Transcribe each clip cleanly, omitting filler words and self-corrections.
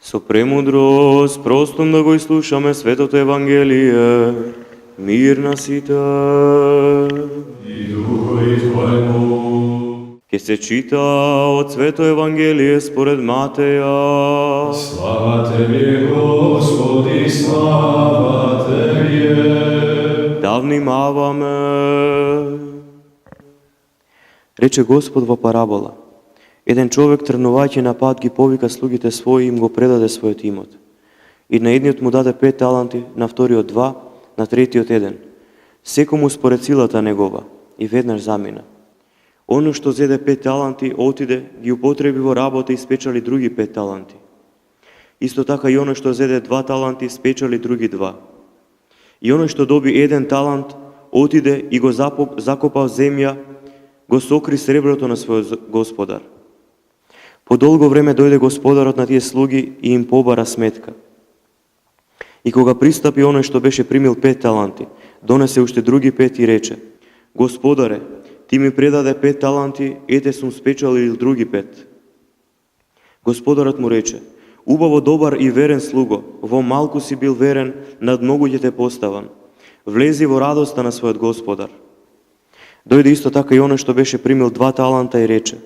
Со премудрост, простом да го изслушаме Светото Евангелие, мир на сите. И духовит Твоему. Ке се чита од Свето Евангелие според Матеја. Слава Тебе, Господи, слава Тебе. Да внимаваме. Рече Господ во парабола. Еден човек тргнувајќи на пат ги повика слугите своји и им го предаде својот имот. И на едниот му даде 5 таланти, на вториот 2, на третиот 1. Секому според силата негова и веднаш замина. Оно што зеде 5 таланти, отиде, ги употреби во работа и спечали други 5 таланти. Исто така и оно што зеде 2 таланти, спечали други 2. И оно што доби 1 талант, отиде и го закопа в земја, го сокри среброто на својот господар. По долго време дојде господарот на тие слуги и им побара сметка. И кога пристапи оној што беше примил 5 таланти, донесе уште други 5 и рече: Господаре, ти ми предаде 5 таланти, ете сум спечалил други 5. Господарот му рече: Убаво, добар и верен слуго, во малку си бил верен, над многу ќе те поставам. Влези во радоста на својот господар. Дојде исто така и оној што беше примил 2 таланта и рече: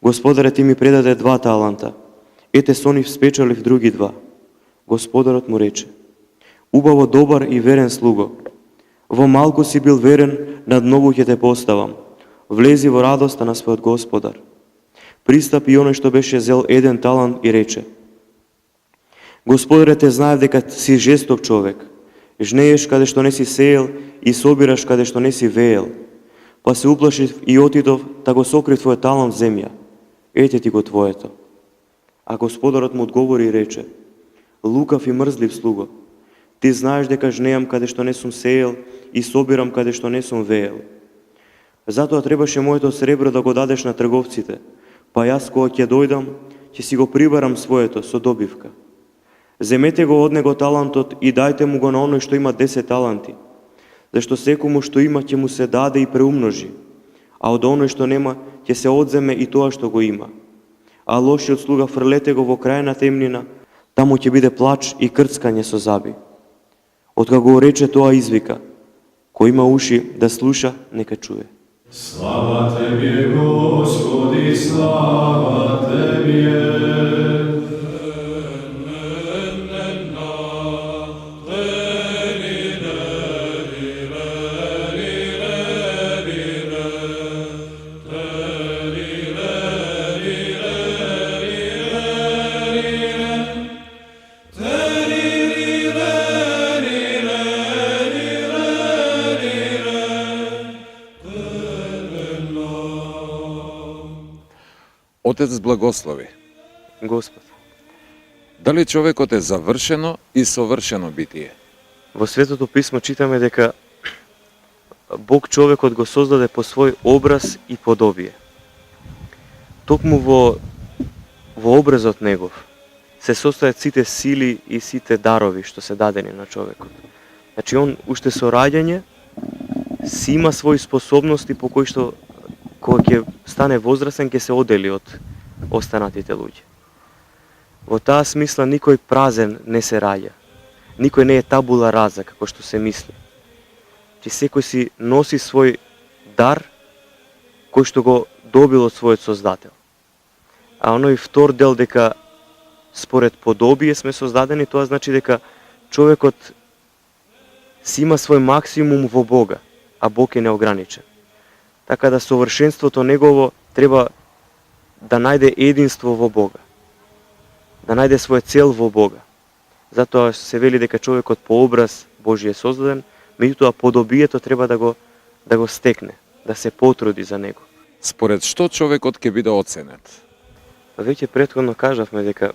Господаре, ти ми предаде 2 таланта, ете со нив спечалив други 2. Господарот му рече: Убаво, добар и верен слуго, во малку си бил верен, над многу ќе те поставам. Влези во радоста на својот господар. Пристапи и оној што беше зел 1 талант и рече: Господаре, те знаев дека си жесток човек, жнееш каде што не си сеел и собираш каде што не си веел. Па се уплашив и отидов, та го сокрив твојот талант в земја. Ете ти го твоето. А господарот му одговори и рече: Лукав и мрзлив слуго, ти знаеш дека жнеам каде што не сум сеел и собирам каде што не сум веел. Затоа требаше моето сребро да го дадеш на трговците, па јас кога ќе дојдам, ќе си го прибарам своето со добивка. Земете го од него талантот и дајте му го на оној што има 10 таланти, зашто секому што има ќе му се даде и преумножи, а од оној што нема ќе се одземе и тоа што го има. А лошиот слуга фрлете го во крајна темнина, таму ќе биде плач и крцкање со заби. Откако го рече тоа, извика: Кој има уши да слуша, нека чуе. Слава Тебе, Господи, слава Тебе. Отец благослови. Господ. Дали човекот е завршено и совршено битие? Во Светото писмо читаме дека Бог човекот го создаде по свој образ и подобие. Токму во образот негов се состојат сите сили и сите дарови што се дадени на човекот. Значи он уште со раѓање си има своји способности по кои што кога ќе стане возрастен ќе се одели од останатите луѓе. Во таа смисла никој празен не се раѓа. Никој не е табула раза како што се мисли. Че секој си носи свој дар кој што го добил од својот Создател. А оној втор дел дека според подобие сме создадени, тоа значи дека човекот си има свој максимум во Бога, а Бог е неограничен. Така да совршенството негово треба да најде единство во Бога, да најде своја цел во Бога. Затоа се вели дека човекот по образ Божи е создаден, меѓутоа подобието треба да го стекне, да се потруди за него. Според што човекот ќе биде оценет? Веќе претходно кажавме дека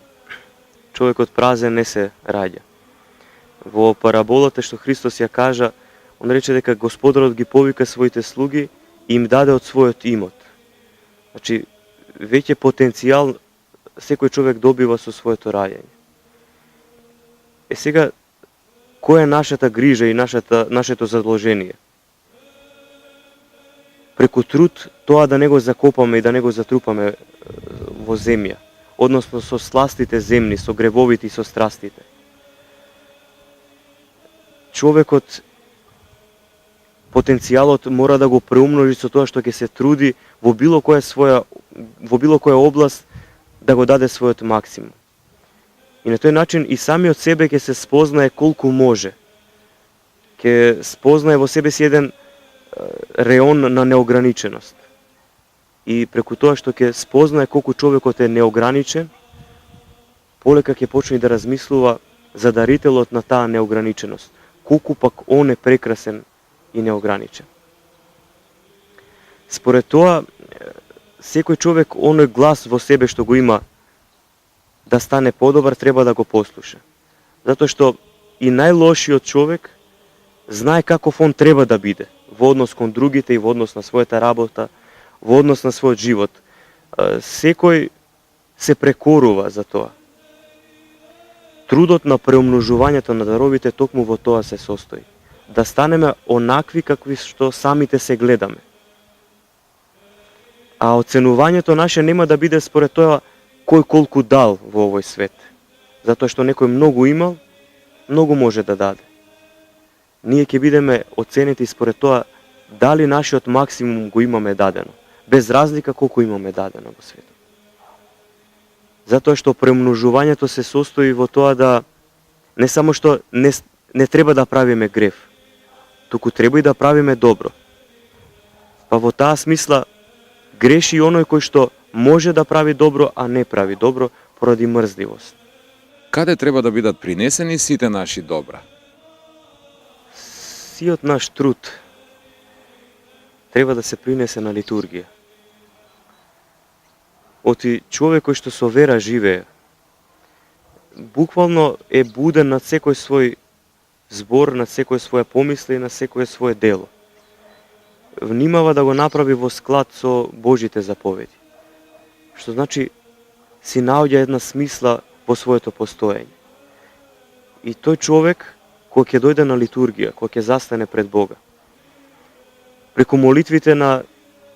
човекот празен не се раѓа. Во параболата што Христос ја кажа, Он рече дека Господарот ги повика своите слуги и им даде од својот имот. Значи, веќе потенцијал секој човек добива со своето раѓање. Сега, која е нашата грижа и нашето задолжение? Преку труд тоа да не го закопаме и да не го затрупаме во земја, односно со сластите земни, со гревовите и со страстите. Човекот потенцијалот мора да го преумножи со тоа што ќе се труди во било која област да го даде својот максимум. И на тој начин и самиот себе ќе се спознае колку може. Ќе спознае во себе си еден реон на неограниченост. И преку тоа што ќе спознае колку човекот е неограничен, полека ќе почне да размислува за дарителот на таа неограниченост. Колку пак он е прекрасен и неограничен. Според тоа, секој човек оној глас во себе што го има да стане подобар, треба да го послуша. Затоа што и најлошиот човек знае каков он треба да биде во однос кон другите и во однос на својата работа, во однос на својот живот. Секој се прекорува за тоа. Трудот на преумножувањето на даровите токму во тоа се состои. Да станеме онакви какви што самите се гледаме. А оценувањето наше нема да биде според тоа кој колку дал во овој свет. Затоа што некој многу имал, многу може да даде. Ние ќе бидеме оценети според тоа дали нашиот максимум го имаме дадено, без разлика колку имаме дадено во светот. Затоа што премножувањето се состои во тоа да не само што не треба да правиме грев, туку треба и да правиме добро. Па во таа смисла греши и оној кој што може да прави добро, а не прави добро поради мрзливост. Каде треба да бидат принесени сите наши добра? Сиот наш труд треба да се принесе на литургија. Оти човек кој што со вера живее, буквално е буден над секој свој збор, над секој своја помисла и на секој свое дело. Внимава да го направи во склад со Божите заповеди. Што значи си наоѓа една смисла во своето постоење. И тој човек кој ќе дојде на литургија, кој ќе застане пред Бога, преку молитвите на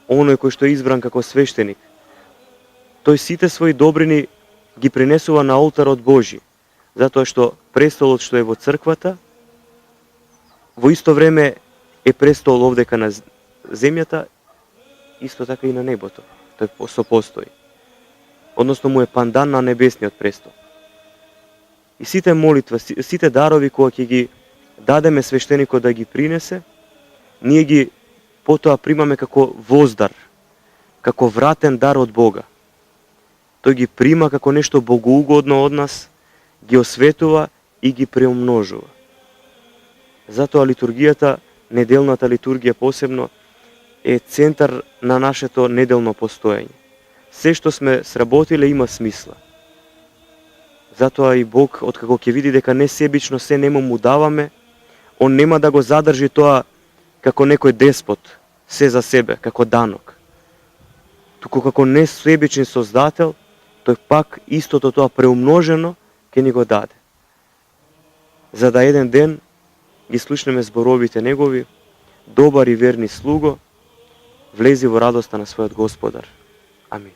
оној кој што е избран како свештеник, тој сите своји добрини ги пренесува на олтарот Божи, затоа што престолот што е во црквата, во исто време е престол овдека на земјата, исто така и на небото. Тој сопостои. Односно му е пандан на небесниот престол. И сите молитва, сите дарови кои ќе ги дадеме свештеникот да ги принесе, ние ги потоа примаме како воздар, како вратен дар од Бога. Тој ги прима како нешто богоугодно од нас, ги осветува и ги преумножува. Затоа литургијата, неделната литургија посебно, е центар на нашето неделно постоење. Се што сме сработиле има смисла. Затоа и Бог, откако ќе види дека не себично се нему му даваме, Он нема да го задржи тоа како некој деспот, се за себе, како данок. Туку како несебичен создател, тој пак истото тоа преумножено ќе ни го даде. За да еден ден ги слушнеме зборовите негови: добар и верни слуго, влези во радоста на својот Господар. Амин.